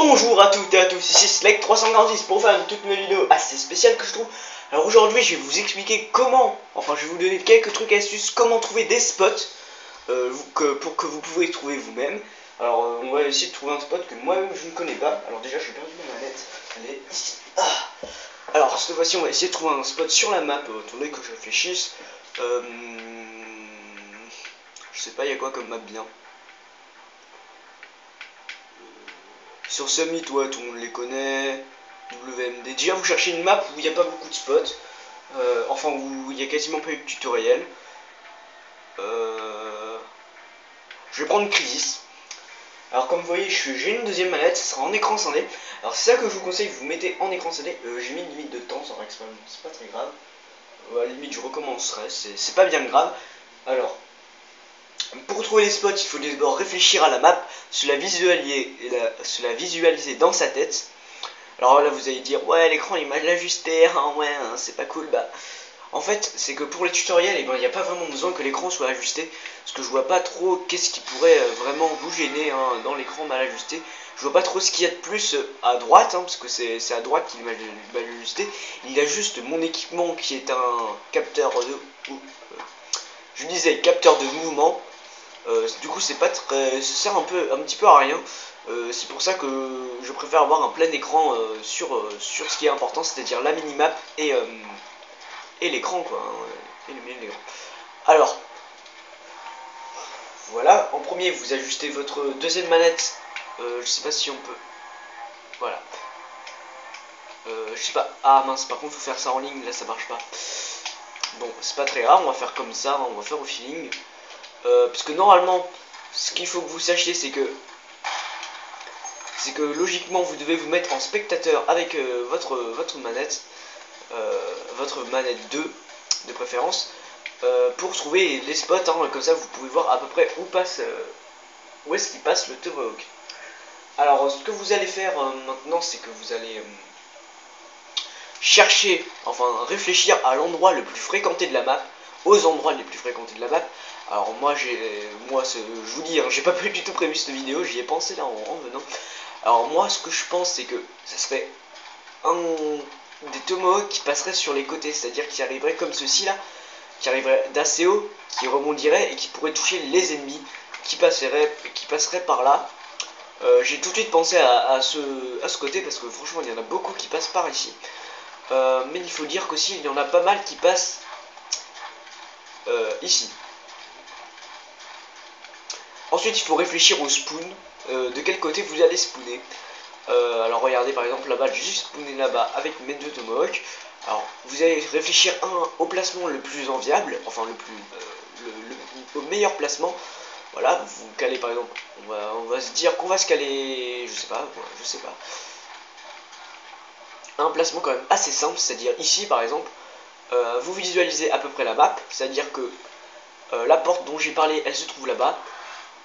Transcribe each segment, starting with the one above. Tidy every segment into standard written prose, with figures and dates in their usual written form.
Bonjour à toutes et à tous, ici Slek346 pour faire une toute nouvelle vidéo assez spéciale que je trouve. Alors aujourd'hui je vais vous expliquer comment, enfin je vais vous donner quelques trucs et astuces, comment trouver des spots pour que vous pouvez trouver vous-même. Alors on va essayer de trouver un spot que moi-même je ne connais pas. Alors déjà j'ai perdu ma manette, elle est ici. Alors cette fois-ci on va essayer de trouver un spot sur la map, attendez que je réfléchisse. Je sais pas, il y a quoi comme map bien. Sur Summit, ouais, tout le monde les connaît. WMD. Déjà, vous cherchez une map où il n'y a pas beaucoup de spots. Enfin, où il n'y a quasiment pas eu de tutoriel. Je vais prendre Crisis. Alors, comme vous voyez, j'ai une deuxième manette. Ça sera en écran scindé. Alors, c'est ça que je vous conseille. Vous mettez en écran scindé. J'ai mis une limite de temps sans expérience. C'est pas très grave. À la limite, je recommencerai. C'est pas bien grave. Alors. Pour trouver les spots, il faut d'abord réfléchir à la map, se la visualiser dans sa tête. Alors là, vous allez dire, ouais, l'écran il mal ajusté, hein, ouais, hein, c'est pas cool. Bah, en fait, c'est que pour les tutoriels, il n'y a pas vraiment besoin que l'écran soit ajusté. Parce que je vois pas trop qu'est-ce qui pourrait vraiment vous gêner dans l'écran mal ajusté. Je vois pas trop ce qu'il y a de plus à droite, parce que c'est à droite qu'il est mal ajusté. Il y a juste mon équipement qui est un capteur de... je disais capteur de mouvement. Du coup c'est pas très, ça sert un petit peu à rien. C'est pour ça que je préfère avoir un plein écran sur ce qui est important, c'est-à-dire la minimap et l'écran quoi, et le milieu de l'écran. Alors voilà, en premier vous ajustez votre deuxième manette. Je sais pas si on peut. Voilà. Je sais pas. Ah mince, par contre faut faire ça en ligne, là ça marche pas. Bon, c'est pas très grave, on va faire comme ça, on va faire au feeling. Parce que normalement, ce qu'il faut que vous sachiez, c'est que logiquement, vous devez vous mettre en spectateur avec votre manette 2 de préférence, pour trouver les spots. Comme ça, vous pouvez voir à peu près où est-ce qu'il passe le Tomahawk. Alors, ce que vous allez faire maintenant, c'est que vous allez chercher, enfin réfléchir à l'endroit le plus fréquenté de la map, aux endroits les plus fréquentés de la map. Alors moi je vous dis, j'ai pas du tout prévu cette vidéo, j'y ai pensé là en venant. Alors moi ce que je pense, c'est que ça serait des tomahawks qui passeraient sur les côtés, c'est-à-dire qui arriverait comme ceci là, qui arriverait d'assez haut, qui rebondirait et qui pourrait toucher les ennemis qui passeraient par là. J'ai tout de suite pensé à ce côté parce que franchement il y en a beaucoup qui passent par ici. Mais il faut dire qu'aussi il y en a pas mal qui passent ici. Ensuite il faut réfléchir au spawn, de quel côté vous allez spawner. Alors regardez par exemple là-bas, j'ai juste spawné là-bas avec mes deux tomahawks. Alors vous allez réfléchir au placement le plus enviable, enfin au meilleur placement. Voilà, vous calez par exemple, on va se dire qu'on va se caler, je sais pas, un placement quand même assez simple, c'est-à-dire ici par exemple, vous visualisez à peu près la map, c'est-à-dire que la porte dont j'ai parlé, elle se trouve là-bas.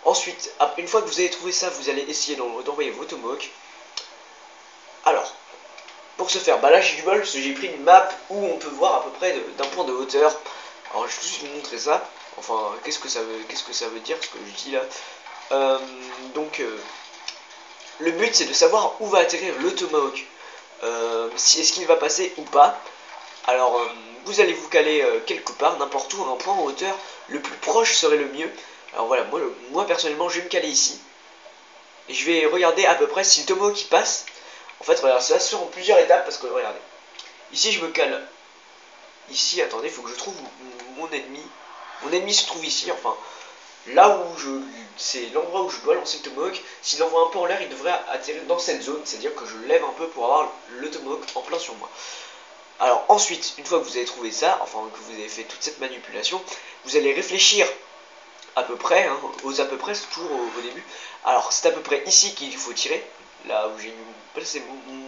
Ensuite, une fois que vous avez trouvé ça, vous allez essayer d'envoyer vos tomahawks. Alors, pour ce faire, là j'ai du bol parce que j'ai pris une map où on peut voir à peu près d'un point de hauteur. Alors je vais juste vous montrer ça. Enfin, qu'est-ce que ça veut dire ce que je dis là. Le but c'est de savoir où va atterrir le tomahawk. Est-ce qu'il va passer ou pas. Alors vous allez vous caler quelque part, n'importe où, un point en hauteur. Le plus proche serait le mieux. Alors voilà, moi personnellement je vais me caler ici. Et je vais regarder à peu près si le tomahawk qui passe. En fait regardez, ça se fait en plusieurs étapes parce que regardez. Ici je me cale. Ici, attendez, il faut que je trouve mon ennemi. Mon ennemi se trouve ici, enfin. Là où c'est l'endroit où je dois lancer le tomahawk. S'il envoie un peu en l'air, il devrait atterrir dans cette zone. C'est-à-dire que je lève un peu pour avoir le tomahawk en plein sur moi. Alors ensuite, une fois que vous avez trouvé ça, enfin que vous avez fait toute cette manipulation, vous allez réfléchir à peu près, aux à peu près, c'est toujours au début. Alors c'est à peu près ici qu'il faut tirer, là où j'ai placé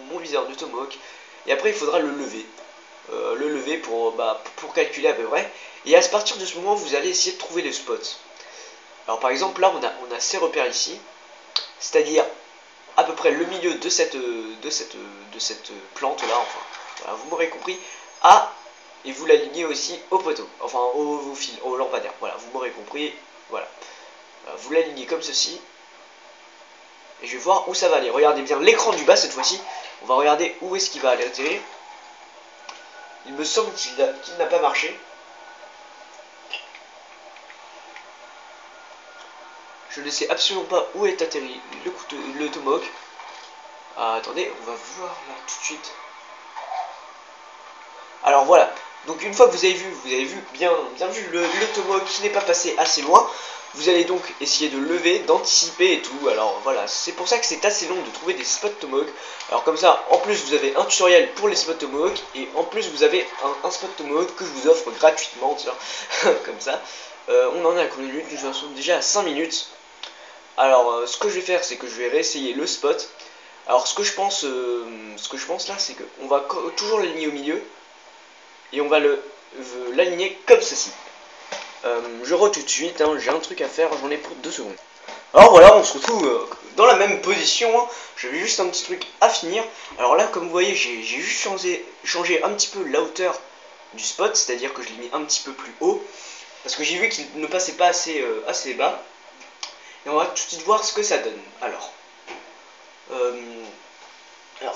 mon viseur de tomahawk. Et après il faudra le lever pour calculer à peu près. Et à partir de ce moment, vous allez essayer de trouver les spots. Alors par exemple là on a ces repères ici, c'est-à-dire à peu près le milieu de cette plante là, enfin voilà, vous m'aurez compris. Et vous l'alignez aussi au poteau, enfin au fil, au lampadaire, voilà, vous m'aurez compris, voilà. Vous l'alignez comme ceci, et je vais voir où ça va aller. Regardez bien l'écran du bas cette fois-ci. On va regarder où est-ce qu'il va aller atterrir. Il me semble qu'il n'a pas marché. Je ne sais absolument pas où est atterri le Tomahawk. Ah, attendez, on va voir là tout de suite. Alors voilà, donc une fois que vous avez vu bien vu le Tomahawk qui n'est pas passé assez loin, vous allez donc essayer de lever, d'anticiper et tout. Alors voilà, c'est pour ça que c'est assez long de trouver des spots Tomahawk. Alors comme ça, en plus vous avez un tutoriel pour les spots Tomahawk, et en plus vous avez un spot Tomahawk que je vous offre gratuitement, tiens, comme ça. On en est à combien de minutes? Nous en sommes déjà à 5 minutes. Alors ce que je vais faire, c'est que je vais réessayer le spot. Alors ce que je pense là, c'est qu'on va toujours l'aligner au milieu. Et on va l'aligner comme ceci. Je re tout de suite, hein, j'ai un truc à faire, j'en ai pour 2 secondes. Alors voilà, on se retrouve dans la même position, hein. J'avais juste un petit truc à finir. Alors là, comme vous voyez, j'ai juste changé un petit peu la hauteur du spot, c'est-à-dire que je l'ai mis un petit peu plus haut, parce que j'ai vu qu'il ne passait pas assez bas. Et on va tout de suite voir ce que ça donne. Alors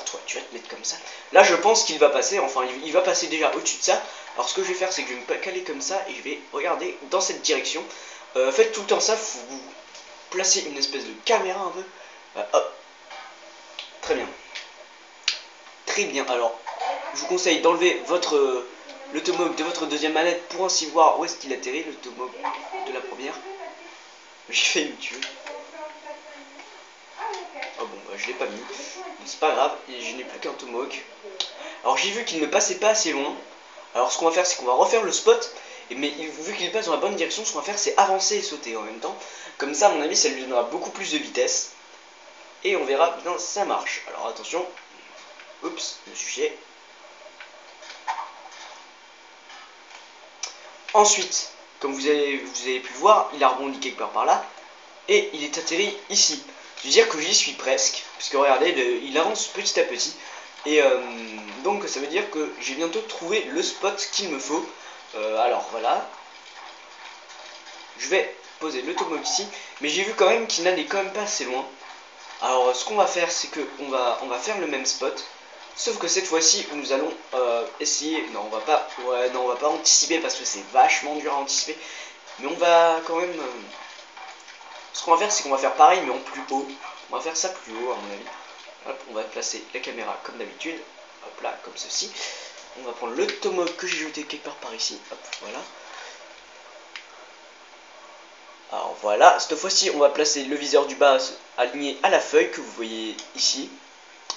toi, tu vas te mettre comme ça. Là, je pense qu'il va passer, enfin, il va passer déjà au-dessus de ça. Alors ce que je vais faire, c'est que je vais me caler comme ça et je vais regarder dans cette direction. Faites tout le temps ça, vous placez une espèce de caméra un peu. Hop. Très bien. Très bien. Alors, je vous conseille d'enlever le Tomahawk de votre deuxième manette pour ainsi voir où est-ce qu'il atterrit, le Tomahawk de la première. J'ai fait me tuer. Ah bon, bah, je l'ai pas mis. C'est pas grave, et je n'ai plus qu'un Tomahawk. Alors j'ai vu qu'il ne passait pas assez loin. Alors ce qu'on va faire, c'est qu'on va refaire le spot. Mais vu qu'il passe dans la bonne direction, ce qu'on va faire, c'est avancer et sauter en même temps. Comme ça, à mon avis, ça lui donnera beaucoup plus de vitesse. Et on verra bien si ça marche. Alors attention. Oups, je me suis chié. Ensuite, comme vous avez pu le voir, il a rebondi quelque part par là. Et il est atterri ici. Je veux dire que j'y suis presque. Parce que regardez, il avance petit à petit. Et donc ça veut dire que j'ai bientôt trouvé le spot qu'il me faut. Alors voilà. Je vais poser le Tomahawk ici. Mais j'ai vu quand même qu'il n'allait quand même pas assez loin. Alors ce qu'on va faire, c'est que on va faire le même spot. Sauf que cette fois-ci, nous allons essayer... Non, on va pas... Ouais, non, on va pas anticiper parce que c'est vachement dur à anticiper. Mais on va quand même... Ce qu'on va faire, c'est qu'on va faire pareil, mais en plus haut. On va faire ça plus haut, à mon avis. Hop, on va placer la caméra comme d'habitude. Hop là, comme ceci. On va prendre le Tomahawk que j'ai jeté quelque part par ici. Hop, voilà. Alors voilà, cette fois-ci, on va placer le viseur du bas aligné à la feuille que vous voyez ici.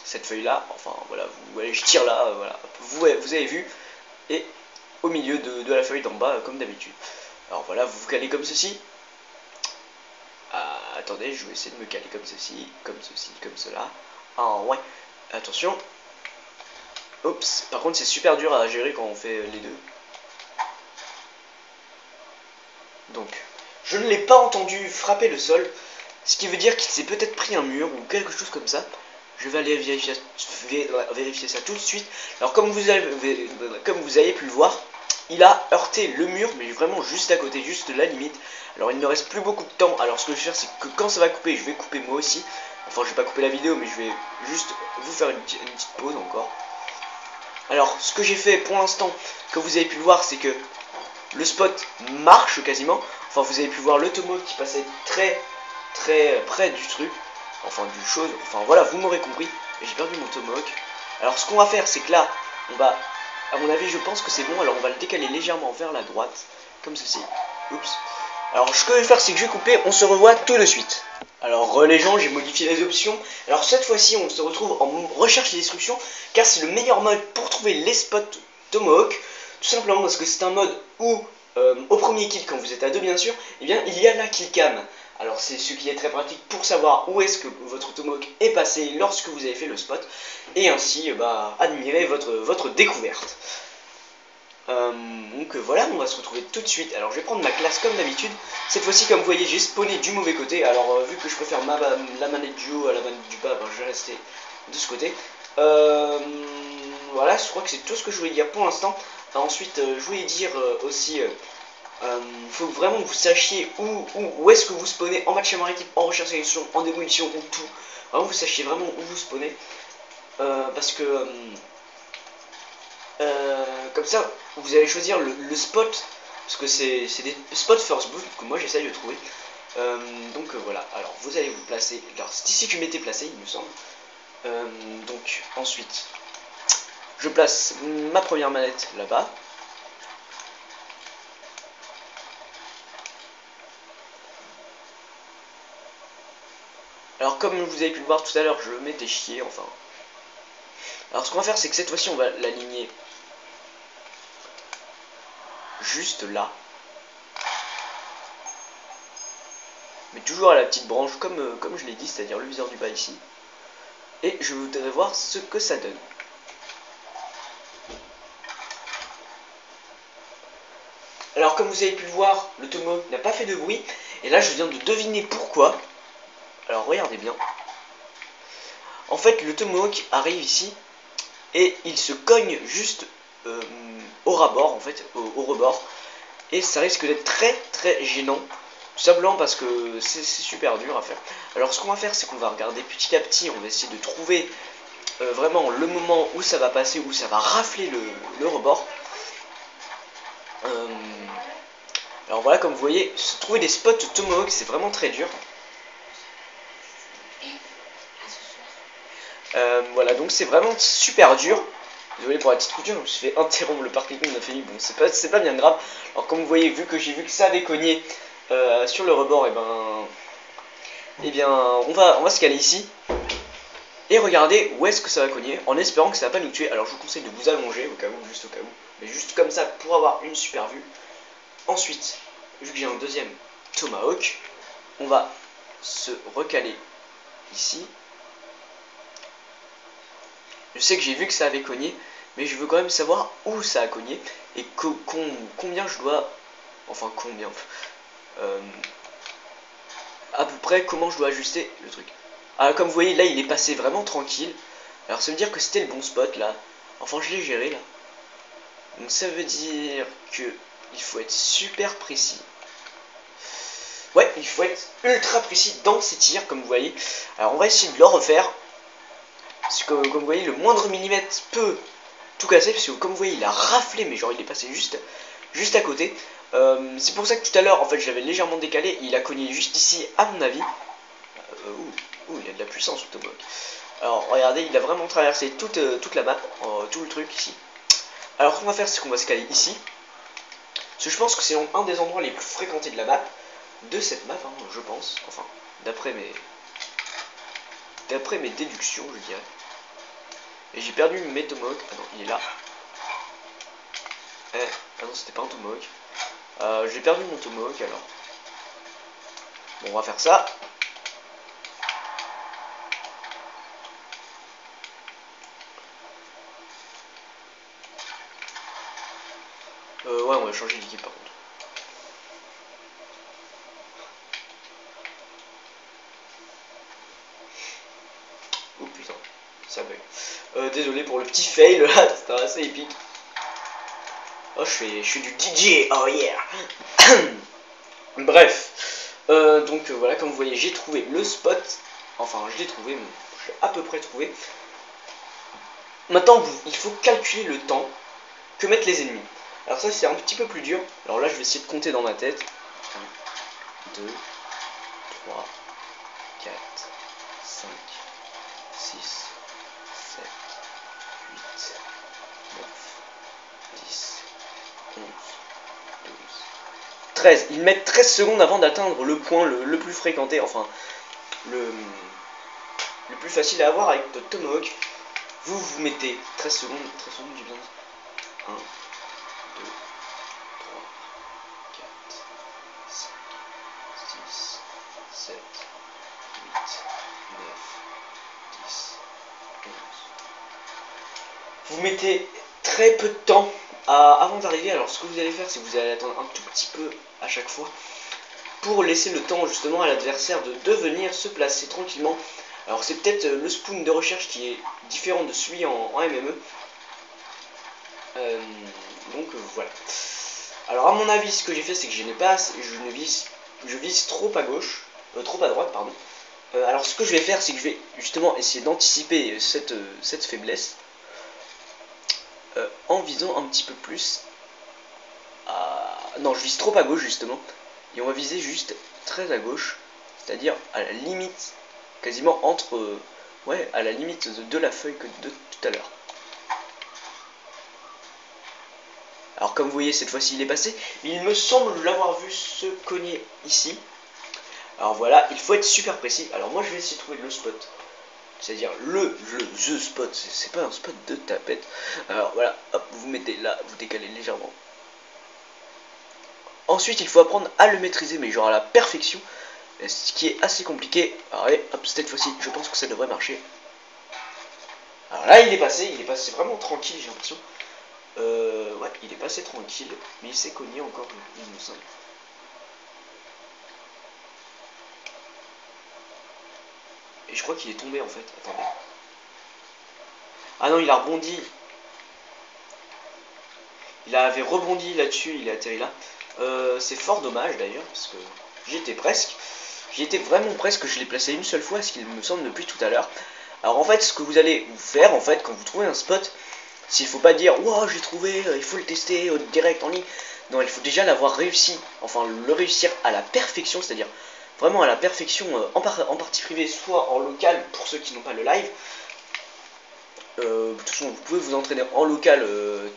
Cette feuille là, enfin voilà, vous voyez, je tire là, voilà, vous avez vu, et au milieu de la feuille d'en bas, comme d'habitude. Alors voilà, vous vous calez comme ceci. Attendez, je vais essayer de me caler comme ceci, comme cela. Ah ouais, attention. Oups, par contre c'est super dur à gérer quand on fait les deux. Donc, je ne l'ai pas entendu frapper le sol, ce qui veut dire qu'il s'est peut-être pris un mur ou quelque chose comme ça. Je vais aller vérifier ça tout de suite. Alors comme vous avez pu le voir, il a heurté le mur, mais vraiment juste à côté, juste la limite. Alors il ne reste plus beaucoup de temps. Alors ce que je vais faire, c'est que quand ça va couper, je vais couper moi aussi. Enfin, je vais pas couper la vidéo, mais je vais juste vous faire une petite pause encore. Alors ce que j'ai fait pour l'instant, comme vous avez pu le voir, c'est que le spot marche quasiment. Enfin, vous avez pu voir le Tomahawk qui passait très près du truc. Enfin, du chose. Enfin, voilà, vous m'aurez compris. Et j'ai perdu mon Tomahawk. Alors, ce qu'on va faire, c'est que là, on va... À mon avis, je pense que c'est bon. Alors, on va le décaler légèrement vers la droite. Comme ceci. Oups. Alors, ce que je vais faire, c'est que je vais couper. On se revoit tout de suite. Alors, les gens, j'ai modifié les options. Alors, cette fois-ci, on se retrouve en recherche et destruction. Car c'est le meilleur mode pour trouver les spots Tomahawk. Tout simplement parce que c'est un mode où, au premier kill, quand vous êtes à deux bien sûr, eh bien, il y a la kill cam. Alors c'est ce qui est très pratique pour savoir où est-ce que votre Tomahawk est passé lorsque vous avez fait le spot. Et ainsi, admirer votre découverte. Donc voilà, on va se retrouver tout de suite. Alors je vais prendre ma classe comme d'habitude. Cette fois-ci, comme vous voyez, j'ai spawné du mauvais côté. Alors vu que je préfère la manette du haut à la manette du bas, je vais rester de ce côté. Voilà, je crois que c'est tout ce que je voulais dire pour l'instant. Ensuite, je voulais dire aussi faut vraiment que vous sachiez où est-ce que vous spawnez en match maritime, en recherche sélection, en démolition ou tout. Vraiment vous sachiez vraiment où vous spawnez. Parce que comme ça vous allez choisir le spot. Parce que c'est des spots first boot que moi j'essaye de trouver. Voilà, alors vous allez vous placer. Alors c'est ici que je m'étais placé, il me semble. Donc ensuite, je place ma première manette là-bas. Alors comme vous avez pu le voir tout à l'heure, je m'étais chié, enfin. Alors ce qu'on va faire, c'est que cette fois-ci, on va l'aligner juste là. Mais toujours à la petite branche, comme je l'ai dit, c'est-à-dire le viseur du bas ici. Et je voudrais voir ce que ça donne. Alors comme vous avez pu le voir, le tomahawk n'a pas fait de bruit. Et là, je viens de deviner pourquoi. Alors regardez bien. En fait, le tomahawk arrive ici et il se cogne juste au rebord, en fait, au rebord. Et ça risque d'être très très gênant. Tout simplement parce que c'est super dur à faire. Alors ce qu'on va faire, c'est qu'on va regarder petit à petit, on va essayer de trouver vraiment le moment où ça va passer, où ça va rafler le rebord. Alors voilà, comme vous voyez, trouver des spots tomahawk, c'est vraiment très dur. Voilà, donc c'est vraiment super dur. Désolé pour la petite couture, je me suis fait interrompre le parking de fait. Bon, c'est pas bien grave. Alors comme vous voyez, vu que j'ai vu que ça avait cogné sur le rebord, et bien on va se caler ici et regarder où est-ce que ça va cogner, en espérant que ça va pas nous tuer. Alors je vous conseille de vous allonger au cas où, juste au cas où, mais juste comme ça pour avoir une super vue. Ensuite, vu que j'ai un deuxième tomahawk, on va se recaler ici. Je sais que j'ai vu que ça avait cogné, mais je veux quand même savoir où ça a cogné et combien je dois, enfin combien, à peu près comment je dois ajuster le truc. Alors comme vous voyez là, il est passé vraiment tranquille. Alors ça veut dire que c'était le bon spot là. Enfin je l'ai géré là. Donc ça veut dire que il faut être super précis. Ouais, il faut être ultra précis dans ses tirs comme vous voyez. Alors on va essayer de le refaire. Parce que comme vous voyez, le moindre millimètre peut tout casser. Parce que comme vous voyez, il a raflé, mais genre il est passé juste à côté. C'est pour ça que tout à l'heure, en fait, j'avais légèrement décalé. Il a cogné juste ici, à mon avis. Il y a de la puissance, le tomahawk. Alors regardez, il a vraiment traversé toute la map, tout le truc ici. Alors ce qu'on va faire, c'est qu'on va se caler ici. Parce que je pense que c'est un des endroits les plus fréquentés de la map. De cette map, hein, je pense. Enfin, d'après mes déductions, je dirais. Et j'ai perdu mes tomahawks. Ah non, il est là. Ah non, c'était pas un tomahawk. J'ai perdu mon tomahawk alors. Bon, on va faire ça. Ouais, on va changer d'équipe par contre. Oh putain, ça bug. Désolé pour le petit fail là, c'était assez épique. Oh, je suis du DJ, oh yeah. Bref, voilà, comme vous voyez, j'ai trouvé le spot. Enfin, je l'ai trouvé, je l'ai à peu près trouvé. Maintenant, il faut calculer le temps que mettent les ennemis. Alors ça, c'est un petit peu plus dur. Alors là, je vais essayer de compter dans ma tête. 1, 2, 3, 4, 5, 6, 7, 8, 9, 10, 11, 12, 13. Ils mettent 13 secondes avant d'atteindre le point le plus fréquenté, enfin, le plus facile à avoir avec votre tomahawk. Vous mettez 13 secondes, j'ai bien dit. 1, 2, 3, 4, 5, 6, 7, 8, 9, 10, 11. Vous mettez très peu de temps avant d'arriver. Alors ce que vous allez faire, c'est que vous allez attendre un tout petit peu à chaque fois pour laisser le temps justement à l'adversaire de venir se placer tranquillement. Alors c'est peut-être le spawn de recherche qui est différent de celui en MME. Donc voilà. Alors à mon avis, ce que j'ai fait, c'est que je n'ai pas, je vise trop à gauche, trop à droite, pardon. Alors ce que je vais faire, c'est que je vais justement essayer d'anticiper cette faiblesse en visant un petit peu plus à... Non, je vise trop à gauche justement, et on va viser juste très à gauche, c'est-à-dire à la limite, quasiment entre... ouais, à la limite de la feuille que de tout à l'heure. Alors comme vous voyez, cette fois-ci il est passé, mais il me semble l'avoir vu se cogner ici. Alors voilà, il faut être super précis. Alors moi je vais essayer de trouver le spot. C'est-à-dire the spot, c'est pas un spot de tapette. Alors voilà, hop, vous mettez là, vous décalez légèrement. Ensuite il faut apprendre à le maîtriser, mais genre à la perfection. Ce qui est assez compliqué. Alors allez, hop, cette fois-ci, je pense que ça devrait marcher. Alors là il est passé vraiment tranquille, j'ai l'impression. Ouais, il est passé tranquille, mais il s'est cogné encore, il me semble. Et je crois qu'il est tombé en fait. Attendez. Ah non, il a rebondi. Il avait rebondi là-dessus, il est atterri là. C'est fort dommage d'ailleurs, parce que j'y étais presque. J'y étais vraiment presque, je l'ai placé une seule fois, ce qu'il me semble depuis tout à l'heure. Alors en fait, ce que vous allez vous faire, en fait, quand vous trouvez un spot, s'il faut pas dire, wow, j'ai trouvé, il faut le tester direct en ligne. Non, il faut déjà l'avoir réussi, enfin le réussir à la perfection, c'est-à-dire vraiment à la perfection en partie privée, soit en local pour ceux qui n'ont pas le live. De toute façon, vous pouvez vous entraîner en local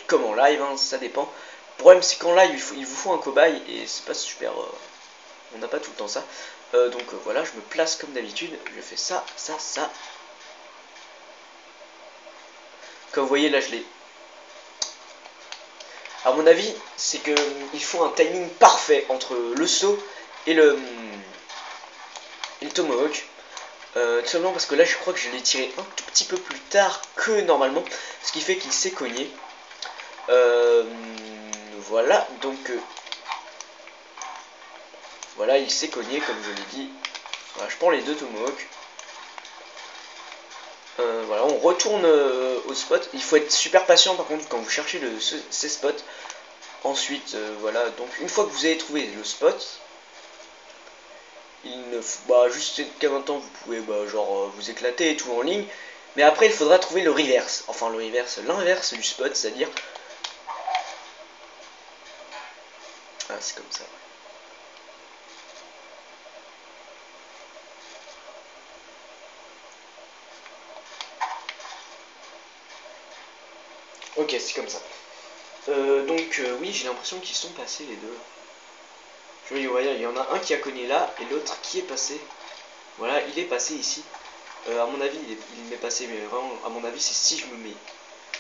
comme en live, hein, ça dépend. Le problème, c'est qu'en live, il vous faut un cobaye et c'est pas super. On n'a pas tout le temps ça. Donc voilà, je me place comme d'habitude. Je fais ça, ça, ça. Comme vous voyez, là, je l'ai. À mon avis, c'est que il faut un timing parfait entre le saut et le tomahawk. Tout simplement parce que là, je crois que je l'ai tiré un tout petit peu plus tard que normalement, ce qui fait qu'il s'est cogné. Voilà, donc voilà, il s'est cogné comme je l'ai dit. Voilà, je prends les deux tomahawks. Voilà, on retourne au spot. Il faut être super patient par contre quand vous cherchez ces spots. Ensuite, voilà, donc une fois que vous avez trouvé le spot, il ne faut, bah, juste qu'à maintenant vous pouvez genre vous éclater et tout en ligne. Mais après, il faudra trouver le reverse. Enfin, le reverse, l'inverse du spot, c'est-à-dire. Ah, c'est comme ça. Ok, c'est comme ça. Donc, oui, j'ai l'impression qu'ils sont passés les deux. Je vois, il y en a un qui a cogné là et l'autre qui est passé. Voilà, il est passé ici. À mon avis, il m'est passé, mais vraiment, à mon avis, c'est si je me mets.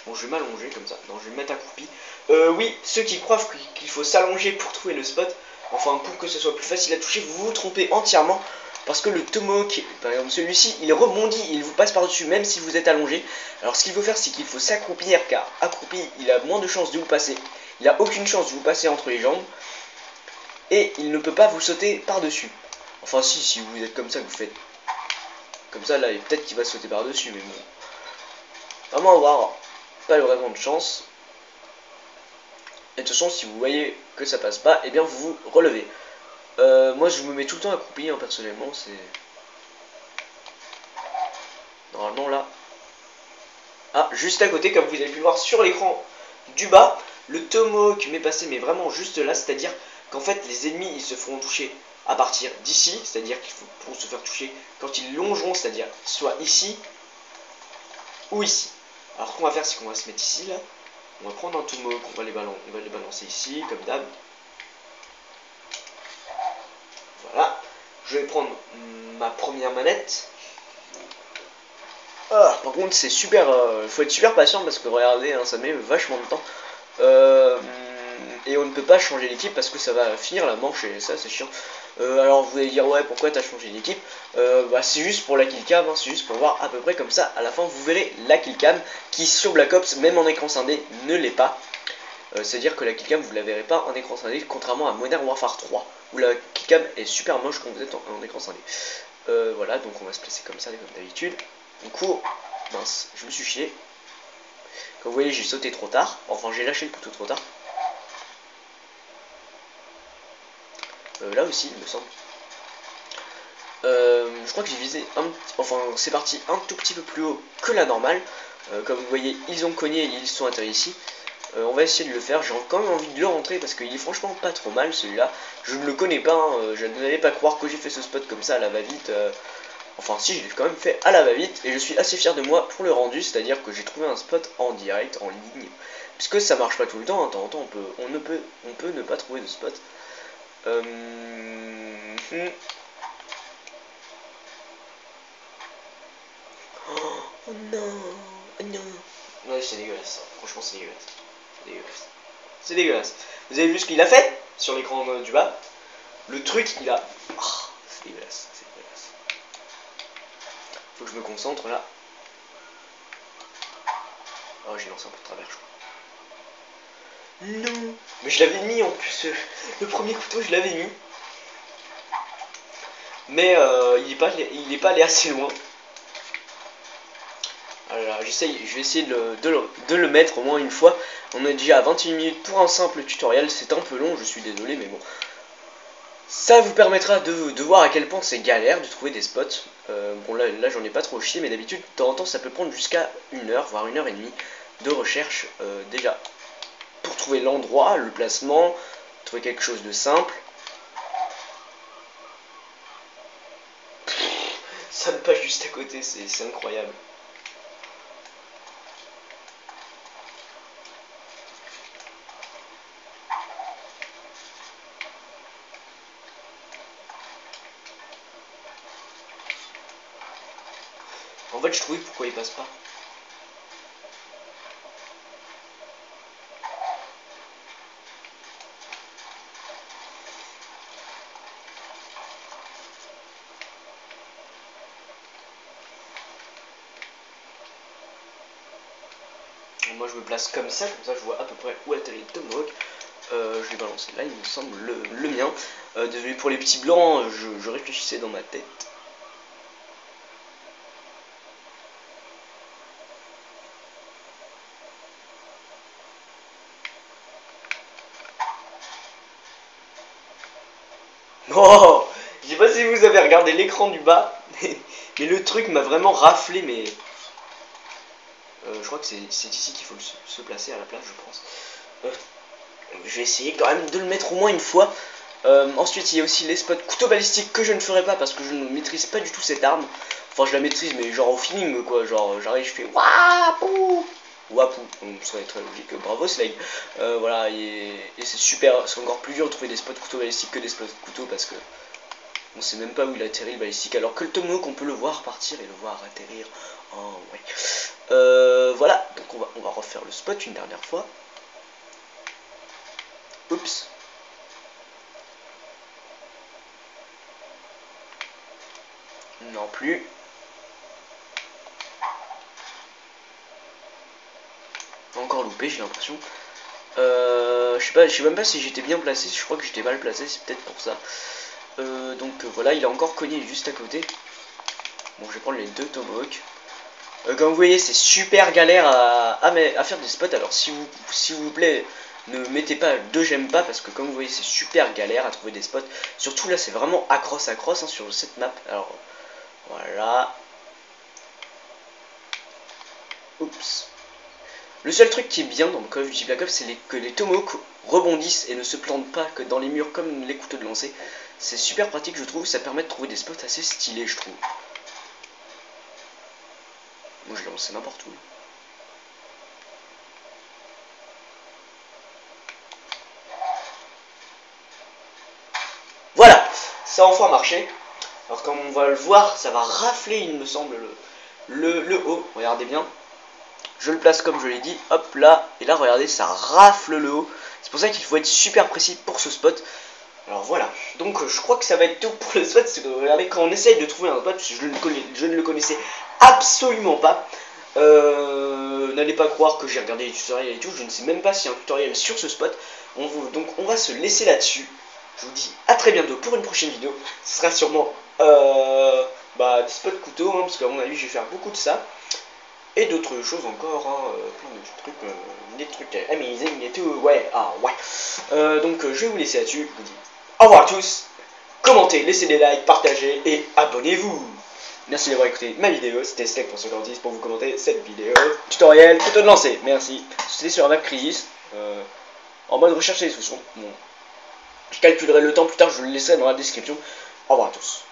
Bon, je vais m'allonger comme ça. Non, je vais me mettre accroupi. Oui, ceux qui croient qu'il faut s'allonger pour trouver le spot, enfin, pour que ce soit plus facile à toucher, vous vous trompez entièrement. Parce que le tomahawk, par exemple celui-ci, il rebondit, il vous passe par-dessus même si vous êtes allongé. Alors ce qu'il faut faire, c'est qu'il faut s'accroupir, car accroupi, il a moins de chances de vous passer. Il a aucune chance de vous passer entre les jambes. Et il ne peut pas vous sauter par-dessus. Enfin si vous êtes comme ça, que vous faites comme ça, là, peut-être qu'il va sauter par-dessus, mais bon. Vraiment avoir pas vraiment de chance. Et de toute façon, si vous voyez que ça passe pas, et bien vous vous relevez. Moi je me mets tout le temps accroupi, hein, personnellement, c'est... Normalement là... Ah, juste à côté, comme vous avez pu le voir sur l'écran du bas, le tomahawk m'est passé, mais vraiment juste là, c'est-à-dire qu'en fait les ennemis ils se feront toucher à partir d'ici, c'est-à-dire qu'ils pourront se faire toucher quand ils longeront, c'est-à-dire soit ici ou ici. Alors ce qu'on va faire, c'est qu'on va se mettre ici là, on va prendre un tomahawk, on va les balancer ici, comme d'hab. Voilà, je vais prendre ma première manette. Ah, par contre, c'est super. Faut être super patient parce que regardez, hein, ça met vachement de temps. Et on ne peut pas changer l'équipe parce que ça va finir la manche et ça, c'est chiant. Alors vous allez dire, ouais, pourquoi t'as changé d'équipe? C'est juste pour la killcam, hein, c'est juste pour voir à peu près comme ça. À la fin, vous verrez la killcam qui, sur Black Ops, même en écran scindé, ne l'est pas. C'est-à-dire que la killcam, vous la verrez pas en écran scindé, contrairement à Modern Warfare 3, où la killcam est super moche quand vous êtes en écran scindé. Voilà, donc on va se placer comme ça, comme d'habitude. Du coup, mince, je me suis chié. Comme vous voyez, j'ai sauté trop tard. Enfin, j'ai lâché le couteau trop tard. là aussi il me semble. Je crois que j'ai visé enfin c'est parti un tout petit peu plus haut que la normale. Comme vous voyez, ils ont cogné et ils sont atterris ici. On va essayer de le faire, j'ai quand même envie de le rentrer parce qu'il est franchement pas trop mal celui-là. Je ne le connais pas, hein, je n'allais pas croire que j'ai fait ce spot comme ça à la va-vite. Enfin si, je l'ai quand même fait à la va-vite et je suis assez fier de moi pour le rendu, c'est-à-dire que j'ai trouvé un spot en direct, en ligne. Puisque ça marche pas tout le temps, hein, de temps en temps on peut ne pas trouver de spot. Oh non, oh non. Ouais, c'est dégueulasse, franchement c'est dégueulasse. C'est dégueulasse. C'est dégueulasse. Vous avez vu ce qu'il a fait sur l'écran du bas? Le truc, il a... Oh, c'est dégueulasse, c'est dégueulasse. Faut que je me concentre là. Oh, j'ai lancé un peu de travers, je crois. Non. Mais je l'avais mis en plus. Le premier couteau, je l'avais mis. Mais il est pas allé assez loin. Alors, je vais essayer de le mettre au moins une fois. On est déjà à 21 minutes pour un simple tutoriel. C'est un peu long, je suis désolé, mais bon. Ça vous permettra de voir à quel point c'est galère de trouver des spots. Bon là j'en ai pas trop chié, mais d'habitude de temps en temps ça peut prendre jusqu'à 1 heure, voire 1 heure et demie de recherche déjà. Pour trouver l'endroit, le placement, trouver quelque chose de simple. Ça me passe juste à côté, c'est incroyable. En fait, je trouvais pourquoi il passe pas. Moi, je me place comme ça je vois à peu près où atterrit le tomahawk. Je vais balancer là, il me semble, le mien. Désolé pour les petits blancs, je réfléchissais dans ma tête. Oh, je sais pas si vous avez regardé l'écran du bas, mais le truc m'a vraiment raflé, mais... je crois que c'est ici qu'il faut se placer à la place, je pense. Je vais essayer quand même de le mettre au moins une fois. Ensuite, il y a aussi les spots couteau balistique que je ne ferai pas parce que je ne maîtrise pas du tout cette arme. Enfin, je la maîtrise, mais genre au feeling, quoi. Genre, j'arrive, je fais wapou wapou, donc ça va être très logique. Bravo, Slade. Voilà, et c'est super, c'est encore plus dur de trouver des spots couteau balistique que des spots couteau parce que on sait même pas où il atterrit le balistique. Alors que le tomahawk, on peut le voir partir et le voir atterrir. Oh, ouais. Voilà, donc on va refaire le spot une dernière fois. Oups. Non plus. Encore loupé, j'ai l'impression. Je sais même pas si j'étais bien placé. Je crois que j'étais mal placé, c'est peut-être pour ça. Donc voilà, il a encore cogné juste à côté. Bon, je vais prendre les deux tomahawks. Comme vous voyez, c'est super galère à faire des spots. Alors s'il vous plaît, ne mettez pas de j'aime pas parce que comme vous voyez, c'est super galère à trouver des spots. Surtout là, c'est vraiment accroche hein, sur cette map. Alors voilà. Oups. Le seul truc qui est bien dans Call of Duty Black Ops, c'est que les tomahawks rebondissent et ne se plantent pas que dans les murs comme les couteaux de lancer. C'est super pratique, je trouve. Ça permet de trouver des spots assez stylés, je trouve. Moi, je l'ai lancé n'importe où. Voilà, ça a enfin marché. Alors comme on va le voir, ça va rafler, il me semble, le haut. Regardez bien. Je le place comme je l'ai dit, hop là, et là regardez, ça rafle le haut. C'est pour ça qu'il faut être super précis pour ce spot. Alors voilà, donc je crois que ça va être tout pour le spot. Regardez, quand on essaye de trouver un spot, parce que je ne le connaissais absolument pas. N'allez pas croire que j'ai regardé les tutoriels et tout, je ne sais même pas s'il y a un tutoriel sur ce spot. Donc on va se laisser là-dessus. Je vous dis à très bientôt pour une prochaine vidéo. Ce sera sûrement des spots couteaux, hein, parce qu'à mon avis je vais faire beaucoup de ça. Et d'autres choses encore, hein, plein de trucs, des trucs amazing et tout, ouais, donc je vais vous laisser là-dessus, je vous dis au revoir à tous, commentez, laissez des likes, partagez et abonnez-vous. Merci d'avoir écouté ma vidéo, c'était Steak pour 56 pour vous commenter cette vidéo. Tutoriel, couteau de lancer, merci. C'était sur un Crisis, en mode recherche et solutions. Bon. Je calculerai le temps plus tard, je le laisserai dans la description. Au revoir à tous.